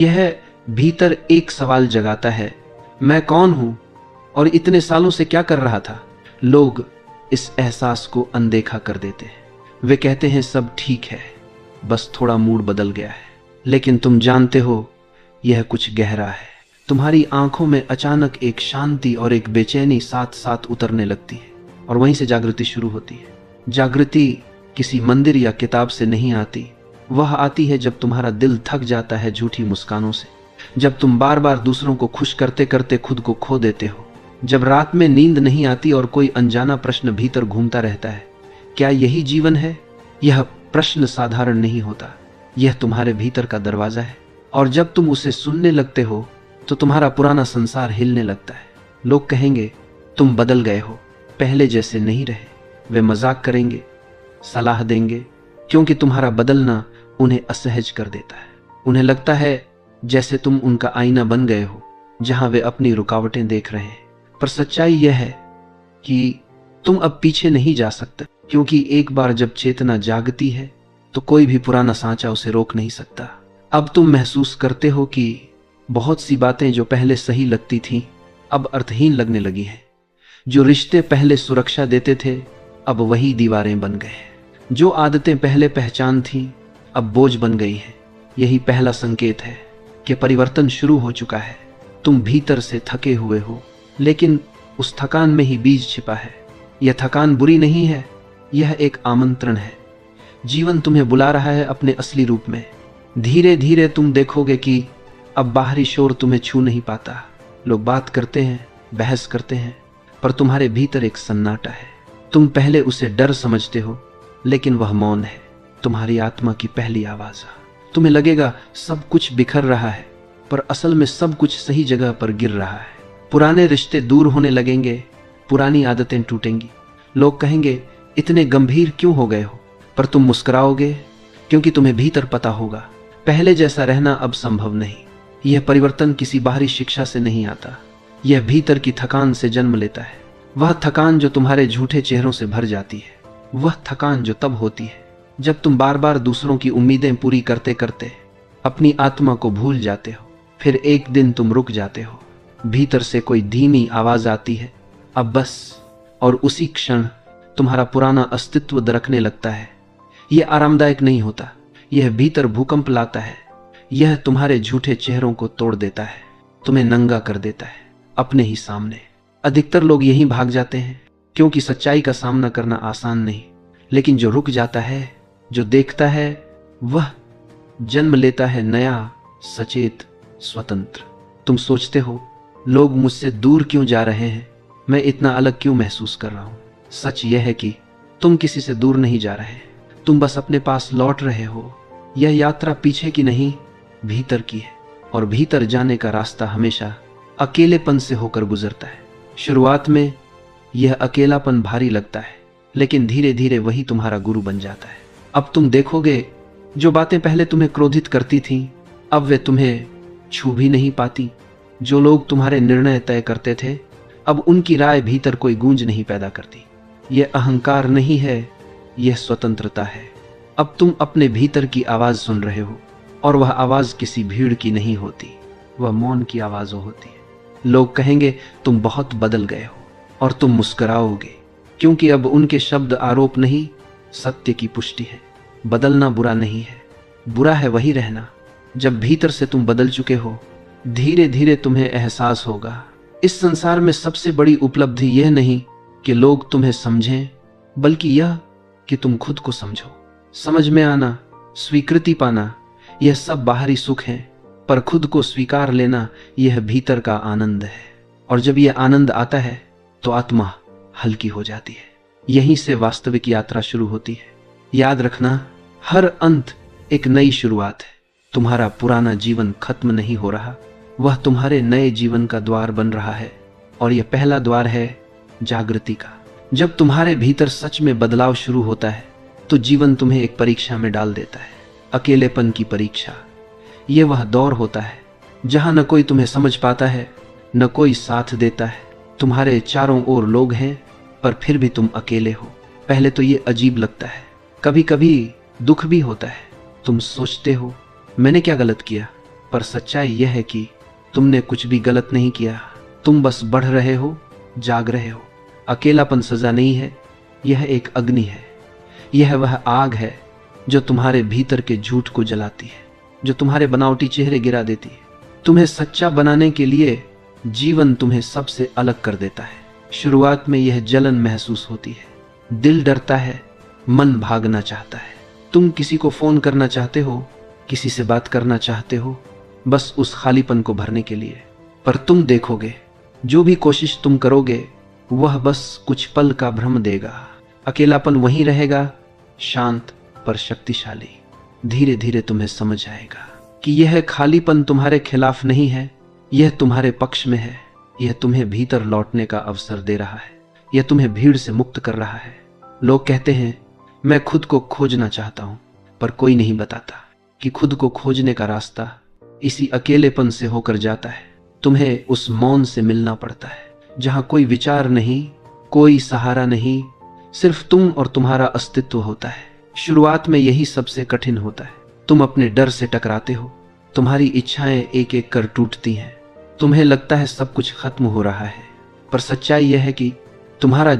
यह भीतर एक सवाल जगाता है, मैं कौन हूं और इतने सालों से क्या कर रहा था। लोग इस एहसास को अनदेखा कर देते हैं। वे कहते हैं सब ठीक है, बस थोड़ा मूड बदल गया है। लेकिन तुम जानते हो यह कुछ गहरा है। तुम्हारी आंखों में अचानक एक शांति और एक बेचैनी साथ साथ उतरने लगती है और वहीं से जागृति शुरू होती है। जागृति किसी मंदिर या किताब से नहीं आती, वह आती है जब तुम्हारा दिल थक जाता है झूठी मुस्कानों से, जब तुम बार बार दूसरों को खुश करते करते खुद को खो देते हो, जब रात में नींद नहीं आती और कोई अनजाना प्रश्न भीतर घूमता रहता है, क्या यही जीवन है। यह प्रश्न साधारण नहीं होता, यह तुम्हारे भीतर का दरवाजा है और जब तुम उसे सुनने लगते हो तो तुम्हारा पुराना संसार हिलने लगता है। लोग कहेंगे तुम बदल गए हो, पहले जैसे नहीं रहे। वे मजाक करेंगे, सलाह देंगे, क्योंकि तुम्हारा बदलना उन्हें असहज कर देता है। उन्हें लगता है जैसे तुम उनका आईना बन गए हो जहां वे अपनी रुकावटें देख रहे हैं। पर सच्चाई यह है कि तुम अब पीछे नहीं जा सकते, क्योंकि एक बार जब चेतना जागती है तो कोई भी पुराना सांचा उसे रोक नहीं सकता। अब तुम महसूस करते हो कि बहुत सी बातें जो पहले सही लगती थीं अब अर्थहीन लगने लगी हैं। जो रिश्ते पहले सुरक्षा देते थे अब वही दीवारें बन गए हैं। जो आदतें पहले पहचान थीं अब बोझ बन गई हैं। यही पहला संकेत है कि परिवर्तन शुरू हो चुका है। तुम भीतर से थके हुए हो, लेकिन उस थकान में ही बीज छिपा है। यह थकान बुरी नहीं है, यह एक आमंत्रण है। जीवन तुम्हें बुला रहा है अपने असली रूप में। धीरे धीरे तुम देखोगे कि अब बाहरी शोर तुम्हें छू नहीं पाता। लोग बात करते हैं, बहस करते हैं, पर तुम्हारे भीतर एक सन्नाटा है। तुम पहले उसे डर समझते हो, लेकिन वह मौन है, तुम्हारी आत्मा की पहली आवाज। तुम्हें लगेगा सब कुछ बिखर रहा है, पर असल में सब कुछ सही जगह पर गिर रहा है। पुराने रिश्ते दूर होने लगेंगे, पुरानी आदतें टूटेंगी। लोग कहेंगे इतने गंभीर क्यों हो गए हो, पर तुम मुस्कुराओगे, क्योंकि तुम्हें भीतर पता होगा पहले जैसा रहना अब संभव नहीं। यह परिवर्तन किसी बाहरी शिक्षा से नहीं आता, यह भीतर की थकान से जन्म लेता है। वह थकान जो तुम्हारे झूठे चेहरों से भर जाती है, वह थकान जो तब होती है जब तुम बार बार दूसरों की उम्मीदें पूरी करते करते अपनी आत्मा को भूल जाते हो। फिर एक दिन तुम रुक जाते हो, भीतर से कोई धीमी आवाज आती है, अब बस। और उसी क्षण तुम्हारा पुराना अस्तित्व दरकने लगता है। यह आरामदायक नहीं होता, यह भीतर भूकंप लाता है। यह तुम्हारे झूठे चेहरों को तोड़ देता है, तुम्हें नंगा कर देता है अपने ही सामने। अधिकतर लोग यहीं भाग जाते हैं, क्योंकि सच्चाई का सामना करना आसान नहीं। लेकिन जो रुक जाता है, जो देखता है, वह जन्म लेता है नया, सचेत, स्वतंत्र। तुम सोचते हो लोग मुझसे दूर क्यों जा रहे हैं, मैं इतना अलग क्यों महसूस कर रहा हूं। सच यह है कि तुम किसी से दूर नहीं जा रहे, तुम बस अपने पास लौट रहे हो। यह यात्रा पीछे की नहीं, भीतर की है, और भीतर जाने का रास्ता हमेशा अकेलेपन से होकर गुजरता है। शुरुआत में यह अकेलापन भारी लगता है, लेकिन धीरे धीरे वही तुम्हारा गुरु बन जाता है। अब तुम देखोगे जो बातें पहले तुम्हें क्रोधित करती थीं अब वे तुम्हें छू भी नहीं पाती। जो लोग तुम्हारे निर्णय तय करते थे अब उनकी राय भीतर कोई गूंज नहीं पैदा करती। यह अहंकार नहीं है, यह स्वतंत्रता है। अब तुम अपने भीतर की आवाज सुन रहे हो, और वह आवाज किसी भीड़ की नहीं होती, वह मौन की आवाज होती है। लोग कहेंगे तुम बहुत बदल गए हो, और तुम मुस्कुराओगे, क्योंकि अब उनके शब्द आरोप नहीं, सत्य की पुष्टि है। बदलना बुरा नहीं है, बुरा है वही रहना। जब भीतर से तुम बदल चुके हो, धीरे धीरे तुम्हें एहसास होगा इस संसार में सबसे बड़ी उपलब्धि यह नहीं कि लोग तुम्हें समझें, बल्कि यह कि तुम खुद को समझो। समझ में आना, स्वीकृति पाना, यह सब बाहरी सुख है, पर खुद को स्वीकार लेना यह भीतर का आनंद है। और जब यह आनंद आता है तो आत्मा हल्की हो जाती है। यहीं से वास्तविक यात्रा शुरू होती है। याद रखना, हर अंत एक नई शुरुआत है। तुम्हारा पुराना जीवन खत्म नहीं हो रहा, वह तुम्हारे नए जीवन का द्वार बन रहा है। और यह पहला द्वार है जागृति का। जब तुम्हारे भीतर सच में बदलाव शुरू होता है तो जीवन तुम्हें एक परीक्षा में डाल देता है, अकेलेपन की परीक्षा। यह वह दौर होता है जहां न कोई तुम्हें समझ पाता है, न कोई साथ देता है। तुम्हारे चारों ओर लोग हैं, पर फिर भी तुम अकेले हो। पहले तो ये अजीब लगता है, कभी कभी दुख भी होता है। तुम सोचते हो मैंने क्या गलत किया, पर सच्चाई यह है कि तुमने कुछ भी गलत नहीं किया। तुम बस बढ़ रहे हो, जाग रहे हो। अकेलापन सजा नहीं है, यह एक अग्नि है। यह वह आग है जो तुम्हारे भीतर के झूठ को जलाती है, जो तुम्हारे बनावटी चेहरे गिरा देती है। तुम्हें सच्चा बनाने के लिए जीवन तुम्हें सबसे अलग कर देता है। शुरुआत में यह जलन महसूस होती है, दिल डरता है, मन भागना चाहता है। तुम किसी को फोन करना चाहते हो, किसी से बात करना चाहते हो, बस उस खालीपन को भरने के लिए। पर तुम देखोगे, जो भी कोशिश तुम करोगे वह बस कुछ पल का भ्रम देगा। अकेलापन वहीं रहेगा, शांत पर शक्तिशाली। धीरे धीरे तुम्हें समझ आएगा कि यह खालीपन तुम्हारे खिलाफ नहीं है, यह तुम्हारे पक्ष में है। यह तुम्हें भीतर लौटने का अवसर दे रहा है, यह तुम्हें भीड़ से मुक्त कर रहा है। लोग कहते हैं मैं खुद को खोजना चाहता हूं, पर कोई नहीं बताता कि खुद को खोजने का रास्ता इसी अकेलेपन से होकर जाता है। तुम्हें उस मौन से मिलना पड़ता है जहां कोई विचार नहीं, कोई सहारा नहीं, सिर्फ तुम और तुम्हारा अस्तित्व होता है। शुरुआत में यही सबसे कठिन होता है। तुम अपने डर से टकराते हो, तुम्हारी इच्छाएं एक एक कर टूटती हैं। तुम्हें लगता है सब कुछ खत्म हो रहा है, पर सच्चाई यह है कि तुम्हारा